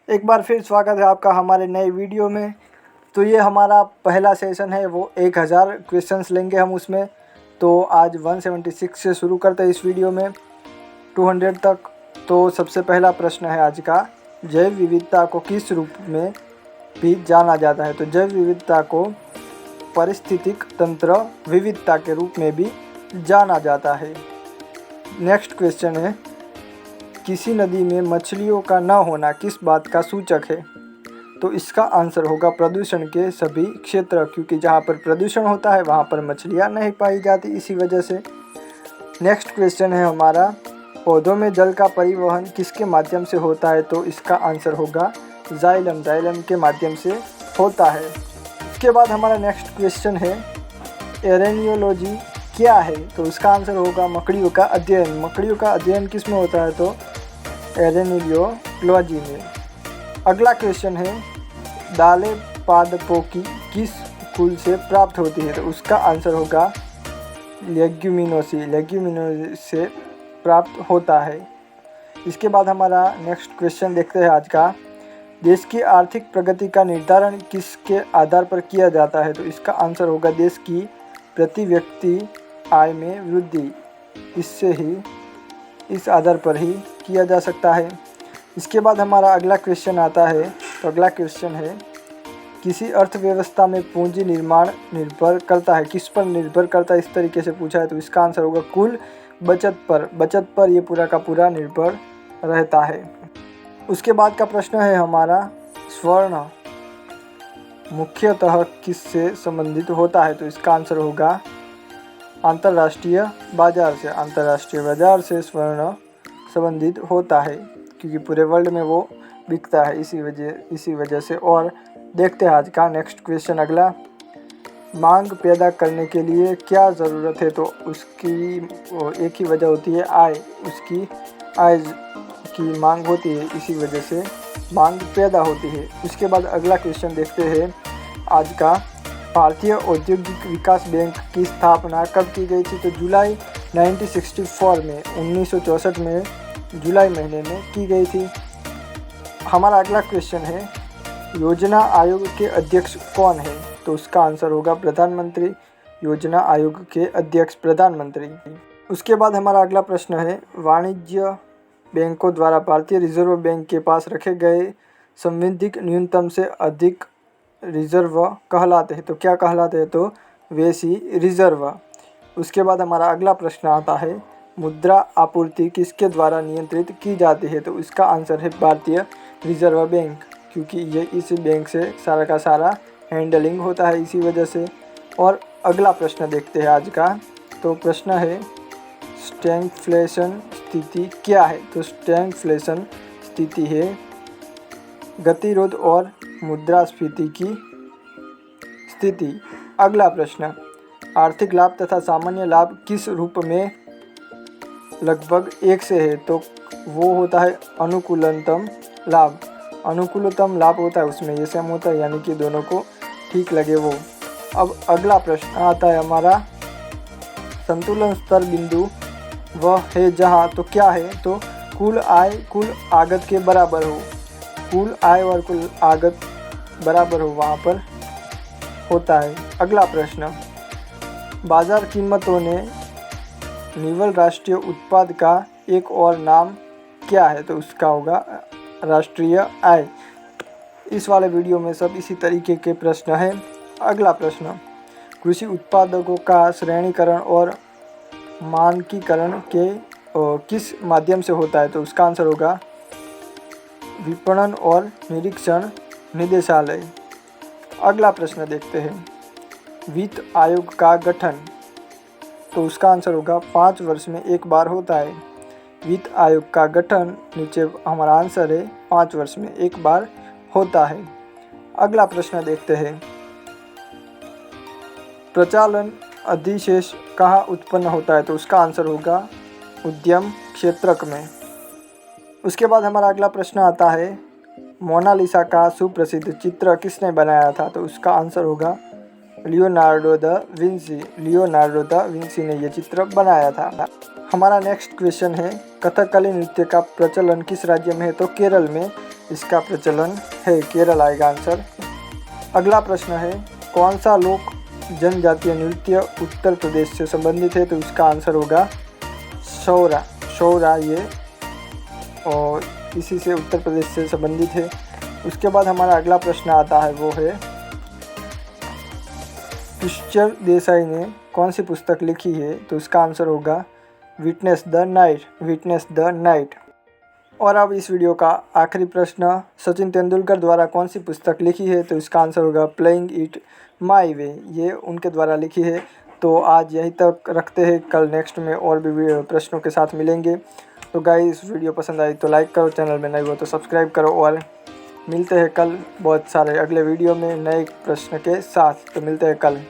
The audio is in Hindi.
एक बार फिर स्वागत है आपका हमारे नए वीडियो में। तो ये हमारा पहला सेशन है, वो 1000 क्वेश्चंस लेंगे हम उसमें। तो आज 176 से शुरू करते हैं इस वीडियो में 200 तक। तो सबसे पहला प्रश्न है आज का, जैव विविधता को किस रूप में भी जाना जाता है? तो जैव विविधता को पारिस्थितिक तंत्र विविधता के रूप में भी जाना जाता है। नेक्स्ट क्वेश्चन है, किसी नदी में मछलियों का न होना किस बात का सूचक है? तो इसका आंसर होगा प्रदूषण के सभी क्षेत्र, क्योंकि जहाँ पर प्रदूषण होता है वहाँ पर मछलियाँ नहीं पाई जाती, इसी वजह से। नेक्स्ट क्वेश्चन है हमारा, पौधों में जल का परिवहन किसके माध्यम से होता है? तो इसका आंसर होगा जाइलम के माध्यम से होता है। इसके बाद हमारा नेक्स्ट क्वेश्चन है, एरेनियोलॉजी क्या है? तो इसका आंसर होगा मकड़ियों का अध्ययन। मकड़ियों का अध्ययन किस में होता है? तो एरेनियोलॉजी में। अगला क्वेश्चन है, दालें पादपों की किस कुल से प्राप्त होती है? तो उसका आंसर होगा लेग्यूमिनोसी से प्राप्त होता है। इसके बाद हमारा नेक्स्ट क्वेश्चन देखते हैं आज का, देश की आर्थिक प्रगति का निर्धारण किसके आधार पर किया जाता है? तो इसका आंसर होगा देश की प्रति व्यक्ति आय में वृद्धि। इस आधार पर ही किया जा सकता है। इसके बाद हमारा अगला क्वेश्चन आता है। तो अगला क्वेश्चन है, किसी अर्थव्यवस्था में पूंजी निर्माण निर्भर करता है, किस पर निर्भर करता है? इस तरीके से पूछा है, तो इसका आंसर होगा कुल बचत पर ये पूरा का पूरा निर्भर रहता है। उसके बाद का प्रश्न है हमारा, स्वर्ण मुख्यतः किससे संबंधित होता है? तो इसका आंसर होगा अंतर्राष्ट्रीय बाजार से। अंतर्राष्ट्रीय बाजार से स्वर्ण संबंधित होता है, क्योंकि पूरे वर्ल्ड में वो बिकता है, इसी वजह से। और देखते हैं आज का नेक्स्ट क्वेश्चन अगला, मांग पैदा करने के लिए क्या ज़रूरत है? तो उसकी एक ही वजह होती है, आय। उसकी आय की मांग होती है, इसी वजह से मांग पैदा होती है। उसके बाद अगला क्वेश्चन देखते हैं आज का, भारतीय औद्योगिक विकास बैंक की स्थापना कब की गई थी? तो जुलाई 1964 में, 1964 में जुलाई महीने में की गई थी। हमारा अगला क्वेश्चन है, योजना आयोग के अध्यक्ष कौन है? तो उसका आंसर होगा प्रधानमंत्री। योजना आयोग के अध्यक्ष प्रधानमंत्री। उसके बाद हमारा अगला प्रश्न है, वाणिज्य बैंकों द्वारा भारतीय रिजर्व बैंक के पास रखे गए संविधिक न्यूनतम से अधिक रिजर्व कहलाते हैं। तो क्या कहलाते हैं? तो वैसी रिजर्व। उसके बाद हमारा अगला प्रश्न आता है, मुद्रा आपूर्ति किसके द्वारा नियंत्रित की जाती है? तो इसका आंसर है भारतीय रिजर्व बैंक, क्योंकि ये इस बैंक से सारा का सारा हैंडलिंग होता है, इसी वजह से। और अगला प्रश्न देखते हैं आज का। तो प्रश्न है, स्टैगफ्लेशन स्थिति क्या है? तो स्टैगफ्लेशन स्थिति है गतिरोध और मुद्रास्फीति की स्थिति। अगला प्रश्न, आर्थिक लाभ तथा सामान्य लाभ किस रूप में लगभग एक से है? तो वो होता है अनुकूलतम लाभ। अनुकूलतम लाभ होता है उसमें ये सेम होता है, यानी कि दोनों को ठीक लगे वो। अब अगला प्रश्न आता है हमारा, संतुलन स्तर बिंदु वह है जहाँ, तो क्या है? तो कुल आय कुल आगत के बराबर हो। कुल आय और कुल आगत बराबर हो, वहाँ पर होता है। अगला प्रश्न, बाजार कीमतों ने निवल राष्ट्रीय उत्पाद का एक और नाम क्या है? तो उसका होगा राष्ट्रीय आय। इस वाले वीडियो में सब इसी तरीके के प्रश्न हैं। अगला प्रश्न, कृषि उत्पादकों का श्रेणीकरण और मानकीकरण के किस माध्यम से होता है? तो उसका आंसर होगा विपणन और निरीक्षण निदेशालय। अगला प्रश्न देखते हैं, वित्त आयोग का गठन। तो उसका आंसर होगा 5 वर्ष में एक बार होता है। वित्त आयोग का गठन, नीचे हमारा आंसर है 5 वर्ष में एक बार होता है। अगला प्रश्न देखते हैं, प्रचालन अधिशेष कहाँ उत्पन्न होता है? तो उसका आंसर होगा उद्यम क्षेत्रक में। उसके बाद हमारा अगला प्रश्न आता है, मोनालिसा का सुप्रसिद्ध चित्र किसने बनाया था? तो उसका आंसर होगा Leonardo da Vinci. Leonardo da Vinci ने यह चित्र बनाया था। हमारा नेक्स्ट क्वेश्चन है, कथकली नृत्य का प्रचलन किस राज्य में है? तो केरल में इसका प्रचलन है। केरल आएगा आंसर। अगला प्रश्न है, कौन सा लोक जनजातीय नृत्य उत्तर प्रदेश से संबंधित है? तो इसका आंसर होगा सौरा। सौरा ये और इसी से उत्तर प्रदेश से संबंधित है। उसके बाद हमारा अगला प्रश्न आता है, वो है पुष्कर देसाई ने कौन सी पुस्तक लिखी है? तो इसका आंसर होगा witness the night. Witness the night. और अब इस वीडियो का आखिरी प्रश्न, सचिन तेंदुलकर द्वारा कौन सी पुस्तक लिखी है? तो इसका आंसर होगा प्लेइंग इट माई वे। ये उनके द्वारा लिखी है। तो आज यहीं तक रखते हैं, कल नेक्स्ट में और भी प्रश्नों के साथ मिलेंगे। तो गाइस वीडियो पसंद आई तो लाइक करो, चैनल में नए हो तो सब्सक्राइब करो और मिलते हैं कल बहुत सारे अगले वीडियो में नए प्रश्न के साथ। तो मिलते हैं कल।